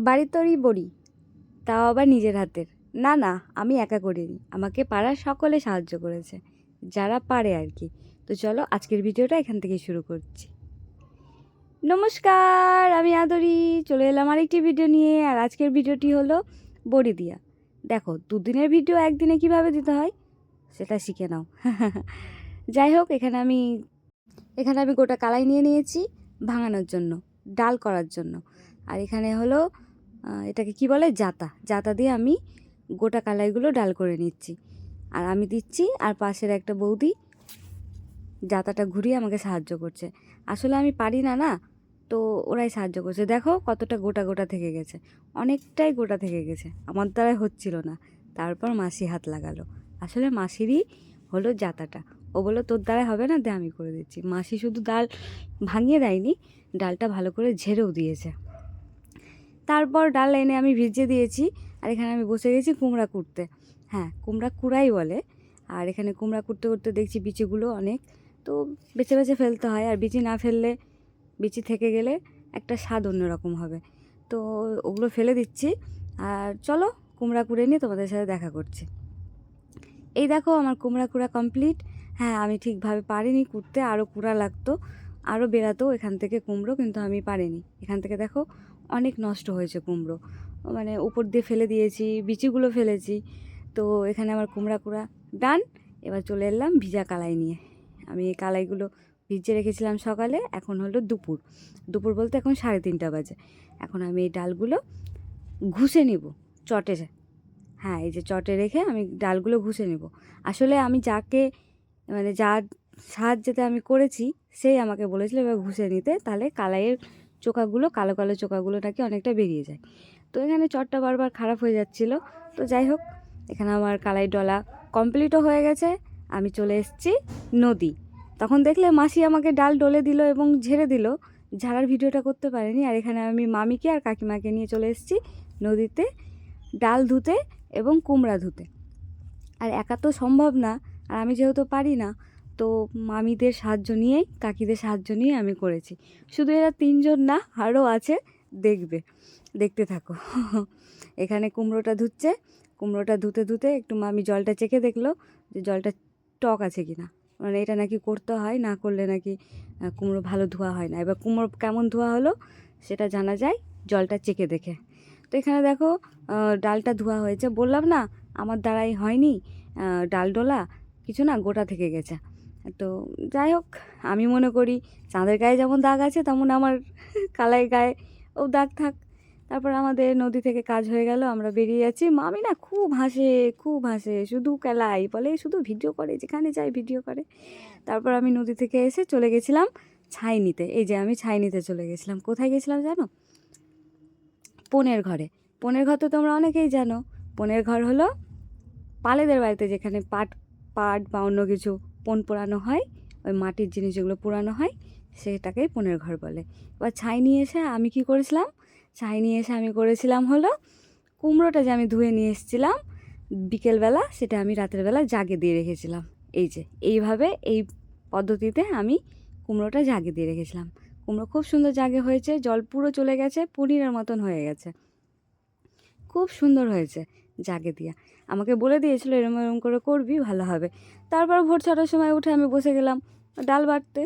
বাড়ির তৈরি বড়ি, তাও আবার নিজের হাতের। না না, আমি একা করিনি, আমাকে পাড়ার সকলে সাহায্য করেছে, যারা পারে আর কি। তো চলো আজকের ভিডিওটা এখান থেকে শুরু করছি। নমস্কার, আমি আদরি চলে এলাম আরেকটি ভিডিও নিয়ে। আর আজকের ভিডিওটি হলো বড়ি দিয়া। দেখো, দুদিনের ভিডিও একদিনে কিভাবে দিতে হয় সেটা শিখে নাও। যাই হোক, এখানে আমি গোটা কালাই নিয়ে নিয়েছি ভাঙানোর জন্য, ডাল করার জন্য। আর এখানে হলো এটাকে কি বলে, জাতা। জাতা দিয়ে আমি গোটা কালাইগুলো ডাল করে নিচ্ছি। আর আমি দিচ্ছি, আর পাশের একটা বৌদি জাতাটা ঘুরিয়ে আমাকে সাহায্য করছে। আসলে আমি পারি না, না তো ওরাই সাহায্য করছে। দেখো কতটা গোটা গোটা থেকে গেছে, অনেকটাই গোটা থেকে গেছে, আমার দ্বারাই হচ্ছিল না। তারপর মাসি হাত লাগালো। আসলে মাসিরই হলো জাতাটা। ও বললো তোর দ্বারাই হবে না, দে আমি করে দিচ্ছি। মাসি শুধু ডাল ভাঙিয়ে দেয়নি, ডালটা ভালো করে ঝেড়েও দিয়েছে। তারপর ডাল এনে আমি ভিজিয়ে দিয়েছি। আর এখানে আমি বসে গেছি কুমড়া কুটতে। হ্যাঁ, কুমড়া কুড়াই বলে। আর এখানে কুমড়া কুটতে করতে দেখছি বিচিগুলো অনেক, তো বেছে বেছে ফেলতে হয়। আর বিচি না ফেললে, বিচি থেকে গেলে একটা স্বাদ অন্যরকম হবে। তো ওগুলো ফেলে দিচ্ছি। আর চলো কুমড়া কুড়ে নিয়ে তোমাদের সাথে দেখা করছি। এই দেখো আমার কুমড়া কুড়া কমপ্লিট। হ্যাঁ, আমি ঠিকভাবে পারিনি কুড়তে, আরও কুড়া লাগতো, আরও বেরাতো এখান থেকে কুমড়ো, কিন্তু আমি পারিনি। এখান থেকে দেখো অনেক নষ্ট হয়েছে কুমড়ো, মানে উপর দিয়ে ফেলে দিয়েছি, বিচিগুলো ফেলেছি। তো এখানে আমার কুমড়া কুড়া ডান। এবার চলে এলাম ভিজা কালাই নিয়ে। আমি এই কালাইগুলো ভিজিয়ে রেখেছিলাম সকালে, এখন হলো দুপুর। দুপুর বলতে এখন 3:30 বাজে। এখন আমি এই ডালগুলো ঘুষে নিব চটে। হ্যাঁ, এই যে চটে রেখে আমি ডালগুলো ঘুষে নেব। আসলে আমি যার সাহায্যেতে আমি করেছি, সেই আমাকে বলেছিল এবার ঘুষে নিতে, তাহলে কালাইয়ের চোকাগুলো, কালো কালো চোকাগুলো নাকি অনেকটা বেরিয়ে যায়। তো এখানে চটটা বারবার খারাপ হয়ে যাচ্ছিল। তো যাই হোক, এখানে আমার কালাই ডলা কমপ্লিটও হয়ে গেছে। আমি চলে এসেছি নদী। তখন দেখলে মাসি আমাকে ডাল ডলে দিল এবং ঝেড়ে দিল, ঝাড়ার ভিডিওটা করতে পারিনি। আর এখানে আমি মামিকে আর কাকিমাকে নিয়ে চলে এসেছি নদীতে ডাল ধুতে এবং কুমড়া ধুতে। আর একা তো সম্ভব না, আর আমি যেহেতু পারি না, তো মামিদের সাহায্য নিয়েই, কাকিদের সাহায্য নিয়ে আমি করেছি। শুধু এরা 3জন না, আরও আছে, দেখতে থাকো। এখানে কুমড়োটা ধুচ্ছে। কুমড়োটা ধুতে ধুতে একটু মামি জলটা চেখে দেখলো যে জলটা টক আছে কি না। মানে এটা নাকি করতে হয়, না করলে নাকি কুমড়ো ভালো ধোয়া হয় না। এবার কুমড়ো কেমন ধোয়া হলো সেটা জানা যায় জলটা চেখে দেখে। তো এখানে দেখো ডালটা ধোয়া হয়েছে। বললাম না আমার দ্বারাই হয়নি ডাল ডোলা, কিছু না, গোটা থেকে গেছে। তো যাই হোক, আমি মনে করি চাঁদের গায়ে যেমন দাগ আছে, তেমন আমার কালাই গায়ে ও দাগ থাক। তারপর আমাদের নদী থেকে কাজ হয়ে গেল, আমরা বেরিয়ে যাচ্ছি। মামি না খুব হাসে, খুব হাসে, শুধু কেলাই বলে, শুধু ভিডিও করে, যেখানে যাই ভিডিও করে। তারপর আমি নদী থেকে এসে চলে গেছিলাম ছাই নিতে। এই যে আমি ছাই নিতে চলে গেছিলাম। কোথায় গেছিলাম জানো? পনের ঘরে। পনের ঘর তো তোমরা অনেকেই জানো। পনের ঘর হলো পালেদের বাড়িতে যেখানে পাট পাট বা অন্য কিছু পণ পোড়ানো হয়, ওই মাটির জিনিস যেগুলো পোড়ানো হয়, সেটাকেই পনের ঘর বলে। এবার ছাই নিয়ে এসে আমি কি করেছিলাম, ছাই নিয়ে এসে আমি করেছিলাম হলো কুমড়োটা যে আমি ধুয়ে নিয়ে এসেছিলাম বিকেলবেলা, সেটা আমি রাতের বেলা জাগে দিয়ে রেখেছিলাম। এই যে এইভাবে, এই পদ্ধতিতে আমি কুমড়োটা জাগে দিয়ে রেখেছিলাম। কুমড়ো খুব সুন্দর জাগে হয়েছে, জল পুরো চলে গেছে, পনিরের মতন হয়ে গেছে, খুব সুন্দর হয়েছে জাগে দিয়া। আমাকে বলে দিয়েছিল এরম এরম করে করবি, ভালো হবে। তারপর ভোর 6টার সময় উঠে আমি বসে গেলাম ডাল বাটতে।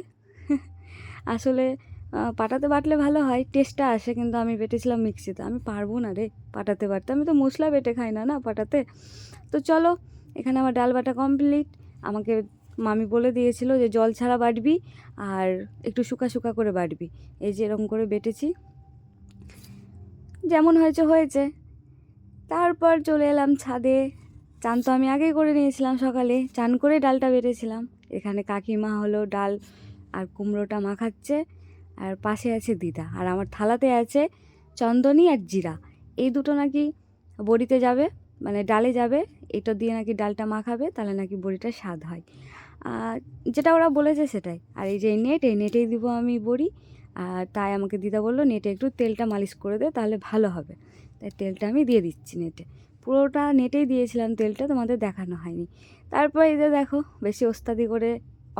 আসলে পাটাতে বাটলে ভালো হয়, টেস্টটা আসে, কিন্তু আমি বেটেছিলাম মিক্সিতে। আমি পারবো না রে পাটাতে বাটতে, আমি তো মশলা বেটে খাই না, না পাটাতে। তো চলো, এখানে আমার ডাল বাটা কমপ্লিট। আমাকে মামি বলে দিয়েছিল যে জল ছাড়া বাটবি, আর একটু শুকা শুকা করে বাটবি। এই যে এরকম করে বেটেছি, যেমন হয়েছে হয়েছে। তারপর চলে এলাম ছাদে। চান তো আমি আগেই করে নিয়েছিলাম, সকালে চান করে ডালটা বেটেছিলাম। এখানে কাকিমা হলো ডাল আর কুমড়োটা মাখাচ্ছে, আর পাশে আছে দিদা। আর আমার থালাতে আছে চন্দনী আর জিরা। এই দুটো নাকি বড়িতে যাবে, মানে ডালে যাবে। এটা দিয়ে নাকি ডালটা মাখাবে, তাহলে নাকি বড়িটা স্বাদ হয়। আর যেটা ওরা বলেছে সেটাই। আর এই যে নেট, এই নেটেই দিব আমি বড়ি। আর তাই আমাকে দিদা বললো নেটে একটু তেলটা মালিশ করে দে, তাহলে ভালো হবে। তাই তেলটা আমি দিয়ে দিচ্ছি নেটে। পুরোটা নেটেই দিয়েছিলাম তেলটা, তোমাদের দেখানো হয়নি। তারপর এই যে দেখো, বেশি ওস্তাদি করে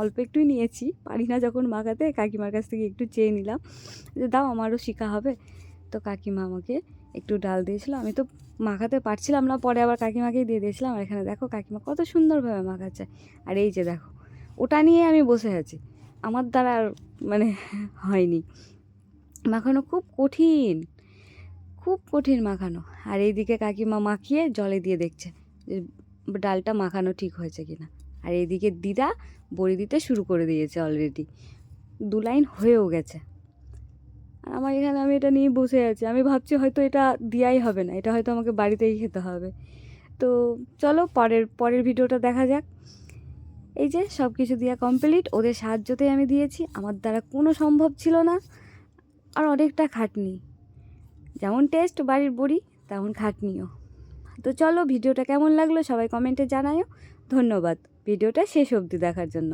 অল্প একটুই নিয়েছি, পারি না যখন মাখাতে, কাকিমার কাছ থেকে একটু চেয়ে নিলাম যে দাও আমারও শেখা হবে। তো কাকিমা আমাকে একটু ডাল দিয়েছিল, আমি তো মাখাতে পারছিলাম না, পরে আবার কাকিমাকেই দিয়ে দিয়েছিলাম। আর এখানে দেখো কাকিমা কত সুন্দরভাবে মাখাচ্ছে। আর এই যে দেখো, ওটা নিয়ে আমি বসে আছি, আমার দ্বারা আর মানে হয়নি, মাখানো খুব কঠিন, খুব কঠিন মাখানো। আর এইদিকে কাকিমা মাখিয়ে জলে দিয়ে দেখছে যে ডালটা মাখানো ঠিক হয়েছে কিনা। আর এইদিকে দিদা বড়ি দিতে শুরু করে দিয়েছে, অলরেডি 2 লাইন হয়েও গেছে। আর আমার এখানে আমি এটা নিয়ে বসে আছি, আমি ভাবছি হয়তো এটা দেওয়াই হবে না, এটা হয়তো আমাকে বাড়িতেই খেতে হবে। তো চলো পরের ভিডিওটা দেখা যাক। এই যে সব কিছু দেওয়া কমপ্লিট, ওদের সাহায্যতেই আমি দিয়েছি, আমার দ্বারা কোনো সম্ভব ছিল না। আর অনেকটা খাটনি, যেমন টেস্ট বাড়ির বড়ি তেমন খাটনিও। তো চলো, ভিডিওটা কেমন লাগলো সবাই কমেন্টে জানাও। ধন্যবাদ ভিডিওটা শেষ অবধি দেখার জন্য।